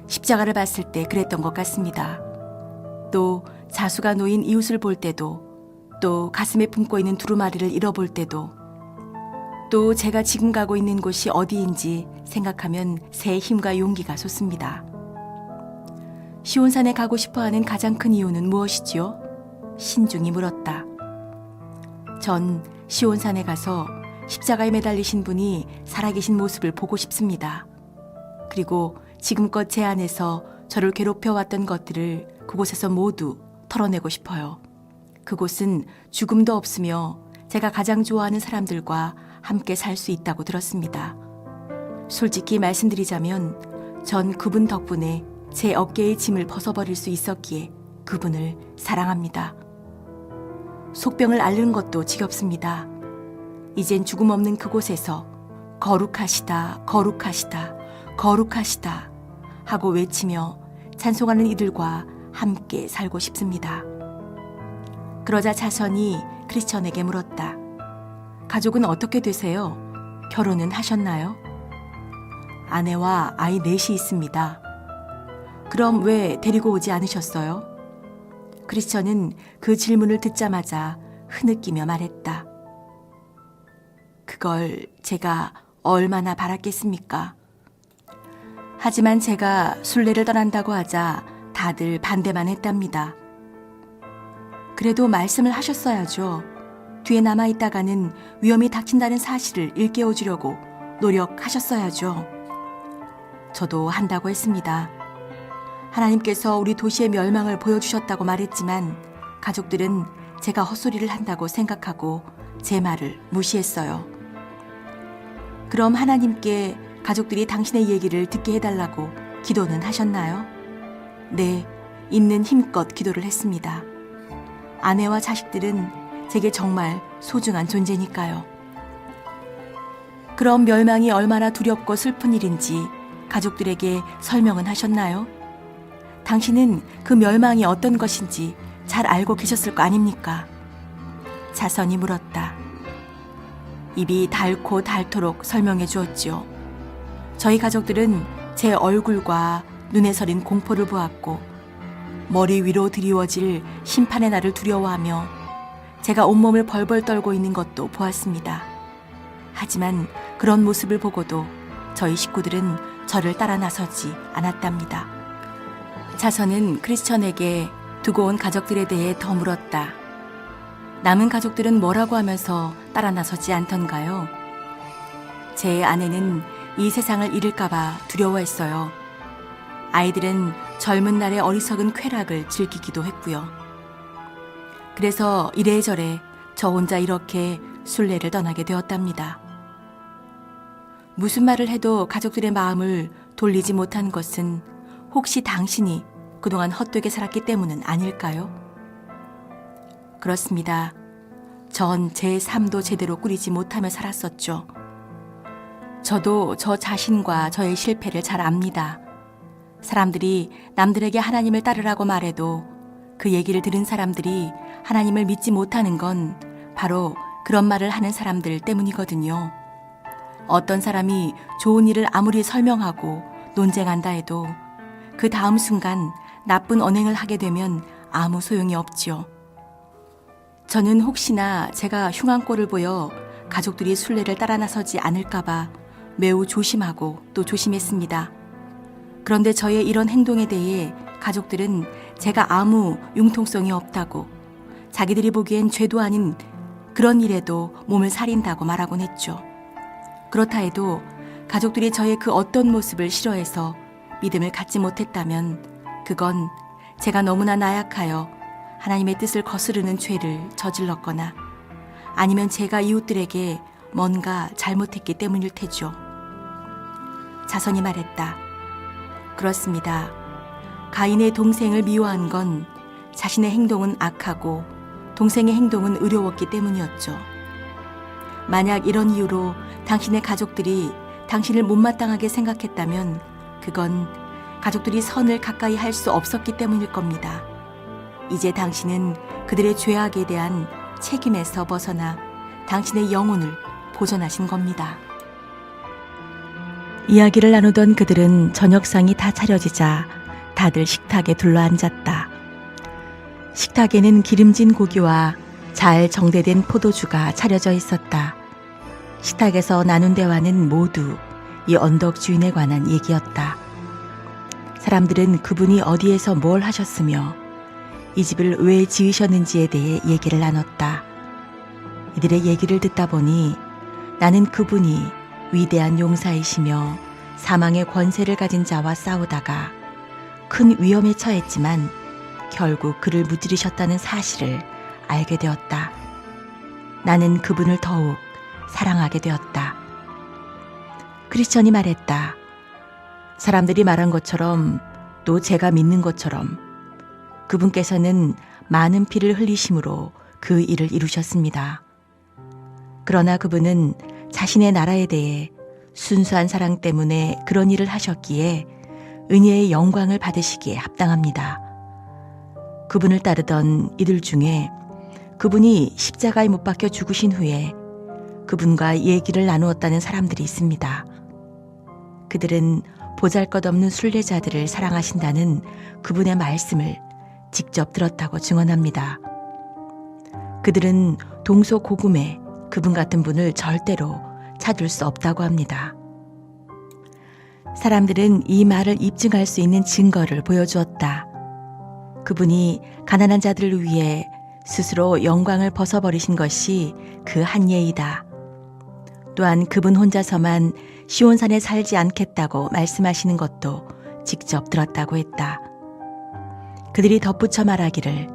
십자가를 봤을 때 그랬던 것 같습니다. 또 자수가 놓인 이웃을 볼 때도, 또 가슴에 품고 있는 두루마리를 잃어볼 때도, 또 제가 지금 가고 있는 곳이 어디인지 생각하면 새 힘과 용기가 솟습니다. 시온산에 가고 싶어하는 가장 큰 이유는 무엇이지요? 신중히 물었다. 전 시온산에 가서 십자가에 매달리신 분이 살아계신 모습을 보고 싶습니다. 그리고 지금껏 제 안에서 저를 괴롭혀왔던 것들을 그곳에서 모두 털어내고 싶어요. 그곳은 죽음도 없으며 제가 가장 좋아하는 사람들과 함께 살 수 있다고 들었습니다. 솔직히 말씀드리자면 전 그분 덕분에 제 어깨의 짐을 벗어버릴 수 있었기에 그분을 사랑합니다. 속병을 앓는 것도 지겹습니다. 이젠 죽음 없는 그곳에서 거룩하시다, 거룩하시다, 거룩하시다 하고 외치며 찬송하는 이들과 함께 살고 싶습니다. 그러자 자선이 크리스천에게 물었다. 가족은 어떻게 되세요? 결혼은 하셨나요? 아내와 아이 넷이 있습니다. 그럼 왜 데리고 오지 않으셨어요? 크리스천은 그 질문을 듣자마자 흐느끼며 말했다. 그걸 제가 얼마나 바랐겠습니까? 하지만 제가 순례를 떠난다고 하자 다들 반대만 했답니다. 그래도 말씀을 하셨어야죠. 뒤에 남아있다가는 위험이 닥친다는 사실을 일깨워주려고 노력하셨어야죠. 저도 한다고 했습니다. 하나님께서 우리 도시의 멸망을 보여주셨다고 말했지만 가족들은 제가 헛소리를 한다고 생각하고 제 말을 무시했어요. 그럼 하나님께 가족들이 당신의 얘기를 듣게 해달라고 기도는 하셨나요? 네, 있는 힘껏 기도를 했습니다. 아내와 자식들은 제게 정말 소중한 존재니까요. 그럼 멸망이 얼마나 두렵고 슬픈 일인지 가족들에게 설명은 하셨나요? 당신은 그 멸망이 어떤 것인지 잘 알고 계셨을 거 아닙니까? 자선이 물었다. 입이 닳고 닳도록 설명해 주었지요. 저희 가족들은 제 얼굴과 눈에 서린 공포를 보았고 머리 위로 드리워질 심판의 날을 두려워하며 제가 온몸을 벌벌 떨고 있는 것도 보았습니다. 하지만 그런 모습을 보고도 저희 식구들은 저를 따라 나서지 않았답니다. 자선은 크리스천에게 두고 온 가족들에 대해 더 물었다. 남은 가족들은 뭐라고 하면서 따라 나서지 않던가요? 제 아내는 이 세상을 잃을까봐 두려워했어요. 아이들은 젊은 날의 어리석은 쾌락을 즐기기도 했고요. 그래서 이래저래 저 혼자 이렇게 순례를 떠나게 되었답니다. 무슨 말을 해도 가족들의 마음을 돌리지 못한 것은 혹시 당신이 그동안 헛되게 살았기 때문은 아닐까요? 그렇습니다. 전 제 삶도 제대로 꾸리지 못하며 살았었죠. 저도 저 자신과 저의 실패를 잘 압니다. 사람들이 남들에게 하나님을 따르라고 말해도 그 얘기를 들은 사람들이 하나님을 믿지 못하는 건 바로 그런 말을 하는 사람들 때문이거든요. 어떤 사람이 좋은 일을 아무리 설명하고 논쟁한다 해도 그 다음 순간 나쁜 언행을 하게 되면 아무 소용이 없지요. 저는 혹시나 제가 흉한 꼴을 보여 가족들이 순례를 따라 나서지 않을까봐 매우 조심하고 또 조심했습니다. 그런데 저의 이런 행동에 대해 가족들은 제가 아무 융통성이 없다고, 자기들이 보기엔 죄도 아닌 그런 일에도 몸을 사린다고 말하곤 했죠. 그렇다 해도 가족들이 저의 그 어떤 모습을 싫어해서 믿음을 갖지 못했다면 그건 제가 너무나 나약하여 하나님의 뜻을 거스르는 죄를 저질렀거나 아니면 제가 이웃들에게 뭔가 잘못했기 때문일 테죠. 자선이 말했다. 그렇습니다. 가인의 동생을 미워한 건 자신의 행동은 악하고 동생의 행동은 의로웠기 때문이었죠. 만약 이런 이유로 당신의 가족들이 당신을 못마땅하게 생각했다면 그건 가족들이 선을 가까이 할 수 없었기 때문일 겁니다. 이제 당신은 그들의 죄악에 대한 책임에서 벗어나 당신의 영혼을 보존하신 겁니다. 이야기를 나누던 그들은 저녁상이 다 차려지자 다들 식탁에 둘러앉았다. 식탁에는 기름진 고기와 잘 정제된 포도주가 차려져 있었다. 식탁에서 나눈 대화는 모두 이 언덕 주인에 관한 얘기였다. 사람들은 그분이 어디에서 뭘 하셨으며 이 집을 왜 지으셨는지에 대해 얘기를 나눴다. 이들의 얘기를 듣다 보니 나는 그분이 위대한 용사이시며 사망의 권세를 가진 자와 싸우다가 큰 위험에 처했지만 결국 그를 무찌르셨다는 사실을 알게 되었다. 나는 그분을 더욱 사랑하게 되었다. 크리스천이 말했다. 사람들이 말한 것처럼 또 제가 믿는 것처럼 그분께서는 많은 피를 흘리심으로 그 일을 이루셨습니다. 그러나 그분은 자신의 나라에 대해 순수한 사랑 때문에 그런 일을 하셨기에 은혜의 영광을 받으시기에 합당합니다. 그분을 따르던 이들 중에 그분이 십자가에 못 박혀 죽으신 후에 그분과 얘기를 나누었다는 사람들이 있습니다. 그들은 보잘것없는 순례자들을 사랑하신다는 그분의 말씀을 직접 들었다고 증언합니다. 그들은 동서고금에 그분 같은 분을 절대로 찾을 수 없다고 합니다. 사람들은 이 말을 입증할 수 있는 증거를 보여주었다. 그분이 가난한 자들을 위해 스스로 영광을 벗어버리신 것이 그 한 예이다. 또한 그분 혼자서만 시온산에 살지 않겠다고 말씀하시는 것도 직접 들었다고 했다. 그들이 덧붙여 말하기를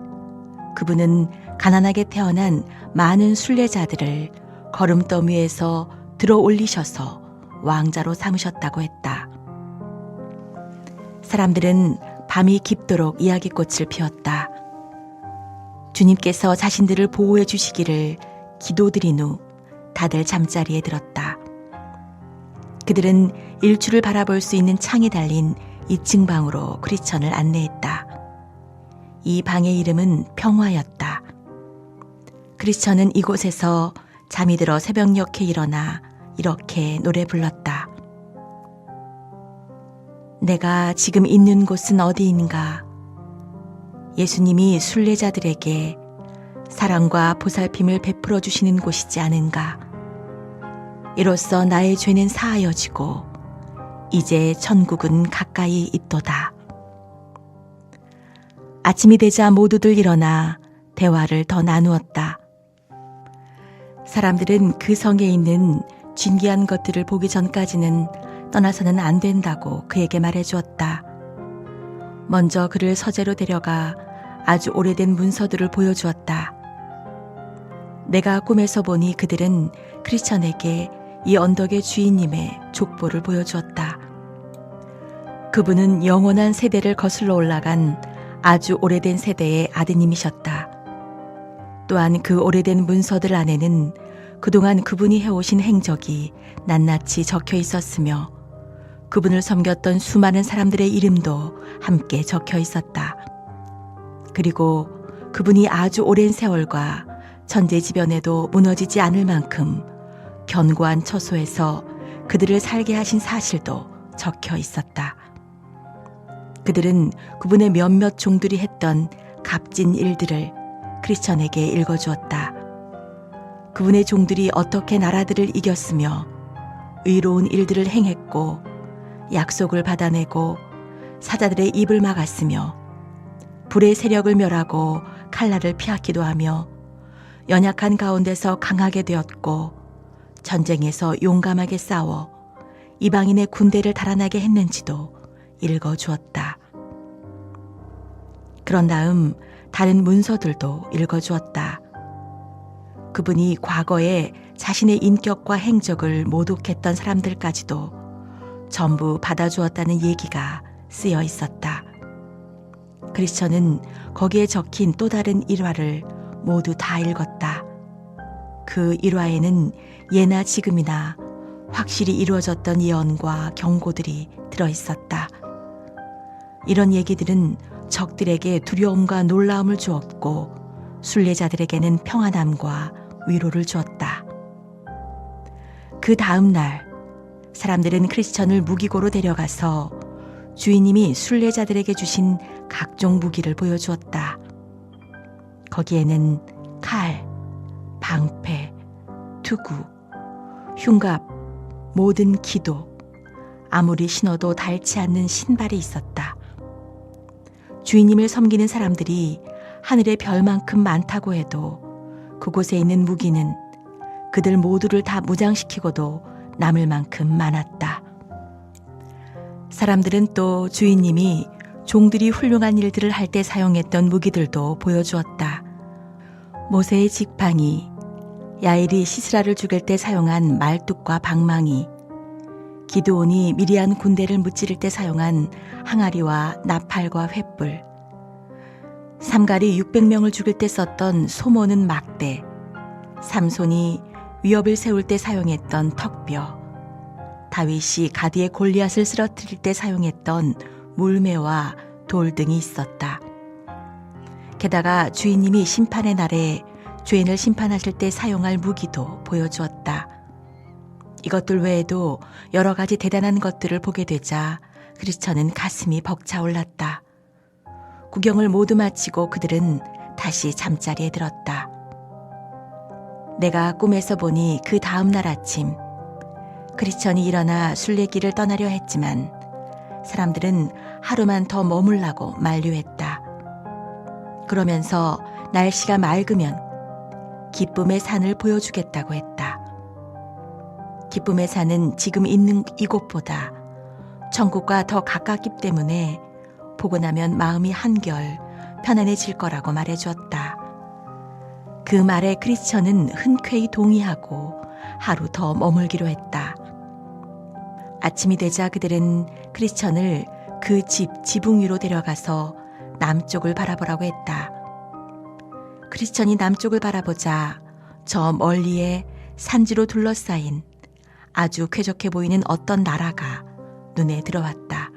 그분은 가난하게 태어난 많은 순례자들을 거름덤 위에서 들어 올리셔서 왕자로 삼으셨다고 했다. 사람들은 밤이 깊도록 이야기꽃을 피웠다. 주님께서 자신들을 보호해 주시기를 기도드린 후 다들 잠자리에 들었다. 그들은 일출을 바라볼 수 있는 창이 달린 2층 방으로 크리스천을 안내했다. 이 방의 이름은 평화였다. 크리스천은 이곳에서 잠이 들어 새벽녘에 일어나 이렇게 노래 불렀다. 내가 지금 있는 곳은 어디인가? 예수님이 순례자들에게 사랑과 보살핌을 베풀어 주시는 곳이지 않은가? 이로써 나의 죄는 사하여지고 이제 천국은 가까이 있도다. 아침이 되자 모두들 일어나 대화를 더 나누었다. 사람들은 그 성에 있는 진귀한 것들을 보기 전까지는 떠나서는 안 된다고 그에게 말해주었다. 먼저 그를 서재로 데려가 아주 오래된 문서들을 보여주었다. 내가 꿈에서 보니 그들은 크리스천에게 이 언덕의 주인님의 족보를 보여주었다. 그분은 영원한 세대를 거슬러 올라간 아주 오래된 세대의 아드님이셨다. 또한 그 오래된 문서들 안에는 그동안 그분이 해오신 행적이 낱낱이 적혀 있었으며 그분을 섬겼던 수많은 사람들의 이름도 함께 적혀 있었다. 그리고 그분이 아주 오랜 세월과 천재지변에도 무너지지 않을 만큼 견고한 처소에서 그들을 살게 하신 사실도 적혀 있었다. 그들은 그분의 몇몇 종들이 했던 값진 일들을 크리스천에게 읽어주었다. 그분의 종들이 어떻게 나라들을 이겼으며 의로운 일들을 행했고 약속을 받아내고 사자들의 입을 막았으며 불의 세력을 멸하고 칼날을 피하기도 하며 연약한 가운데서 강하게 되었고 전쟁에서 용감하게 싸워 이방인의 군대를 달아나게 했는지도 읽어주었다. 그런 다음 다른 문서들도 읽어주었다. 그분이 과거에 자신의 인격과 행적을 모독했던 사람들까지도 전부 받아주었다는 얘기가 쓰여 있었다. 크리스천은 거기에 적힌 또 다른 일화를 모두 다 읽었다. 그 일화에는 예나 지금이나 확실히 이루어졌던 예언과 경고들이 들어있었다. 이런 얘기들은 적들에게 두려움과 놀라움을 주었고 순례자들에게는 평안함과 위로를 주었다. 그 다음 날 사람들은 크리스천을 무기고로 데려가서 주인님이 순례자들에게 주신 각종 무기를 보여주었다. 거기에는 칼, 방패, 투구, 흉갑, 모든 기도, 아무리 신어도 닳지 않는 신발이 있었다. 주인님을 섬기는 사람들이 하늘의 별만큼 많다고 해도 그곳에 있는 무기는 그들 모두를 다 무장시키고도 남을 만큼 많았다. 사람들은 또 주인님이 종들이 훌륭한 일들을 할 때 사용했던 무기들도 보여주었다. 모세의 지팡이, 야일이 시스라를 죽일 때 사용한 말뚝과 방망이, 기드온이 미리안 군대를 무찌를 때 사용한 항아리와 나팔과 횃불, 삼갈이 600명을 죽일 때 썼던 소모는 막대, 삼손이 위협을 세울 때 사용했던 턱뼈, 다윗이 가드의 골리앗을 쓰러뜨릴 때 사용했던 물매와 돌 등이 있었다. 게다가 주인님이 심판의 날에 죄인을 심판하실 때 사용할 무기도 보여주었다. 이것들 외에도 여러 가지 대단한 것들을 보게 되자 크리스천은 가슴이 벅차올랐다. 구경을 모두 마치고 그들은 다시 잠자리에 들었다. 내가 꿈에서 보니 그 다음 날 아침 크리스천이 일어나 순례길을 떠나려 했지만 사람들은 하루만 더 머물라고 만류했다. 그러면서 날씨가 맑으면 기쁨의 산을 보여주겠다고 했다. 기쁨의 산은 지금 있는 이곳보다 천국과 더 가깝기 때문에 보고 나면 마음이 한결 편안해질 거라고 말해주었다. 그 말에 크리스천은 흔쾌히 동의하고 하루 더 머물기로 했다. 아침이 되자 그들은 크리스천을 그 지붕 위로 데려가서 남쪽을 바라보라고 했다. 크리스천이 남쪽을 바라보자 저 멀리에 산지로 둘러싸인 아주 쾌적해 보이는 어떤 나라가 눈에 들어왔다.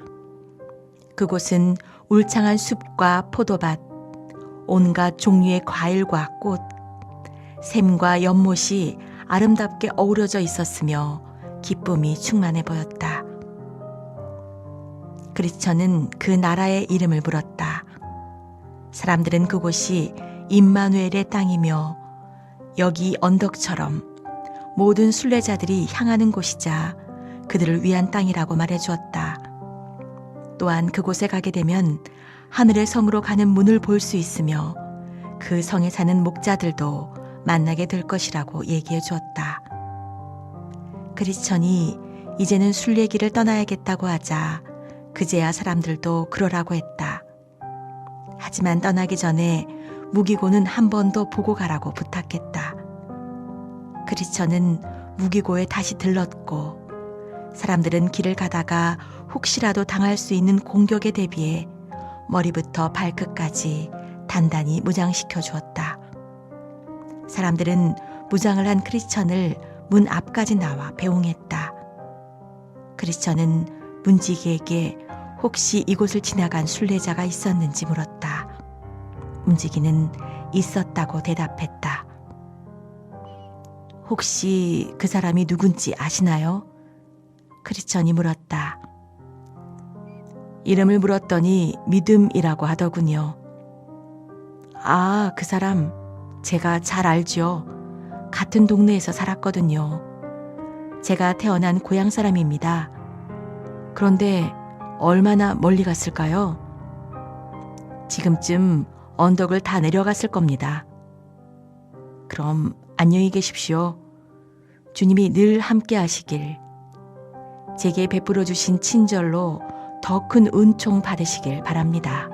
그곳은 울창한 숲과 포도밭, 온갖 종류의 과일과 꽃, 샘과 연못이 아름답게 어우러져 있었으며 기쁨이 충만해 보였다. 크리스천은 그 나라의 이름을 물었다. 사람들은 그곳이 임마누엘의 땅이며 여기 언덕처럼 모든 순례자들이 향하는 곳이자 그들을 위한 땅이라고 말해주었다. 또한 그곳에 가게 되면 하늘의 성으로 가는 문을 볼 수 있으며 그 성에 사는 목자들도 만나게 될 것이라고 얘기해 주었다. 크리스천이 이제는 순례길을 떠나야겠다고 하자 그제야 사람들도 그러라고 했다. 하지만 떠나기 전에 무기고는 한 번 더 보고 가라고 부탁했다. 크리스천은 무기고에 다시 들렀고 사람들은 길을 가다가 혹시라도 당할 수 있는 공격에 대비해 머리부터 발끝까지 단단히 무장시켜 주었다. 사람들은 무장을 한 크리스천을 문 앞까지 나와 배웅했다. 크리스천은 문지기에게 혹시 이곳을 지나간 순례자가 있었는지 물었다. 문지기는 있었다고 대답했다. 혹시 그 사람이 누군지 아시나요? 크리스천이 물었다. 이름을 물었더니 믿음이라고 하더군요. 아, 그 사람 제가 잘 알죠. 같은 동네에서 살았거든요. 제가 태어난 고향 사람입니다. 그런데 얼마나 멀리 갔을까요? 지금쯤 언덕을 다 내려갔을 겁니다. 그럼 안녕히 계십시오. 주님이 늘 함께 하시길. 제게 베풀어 주신 친절로 더 큰 은총 받으시길 바랍니다.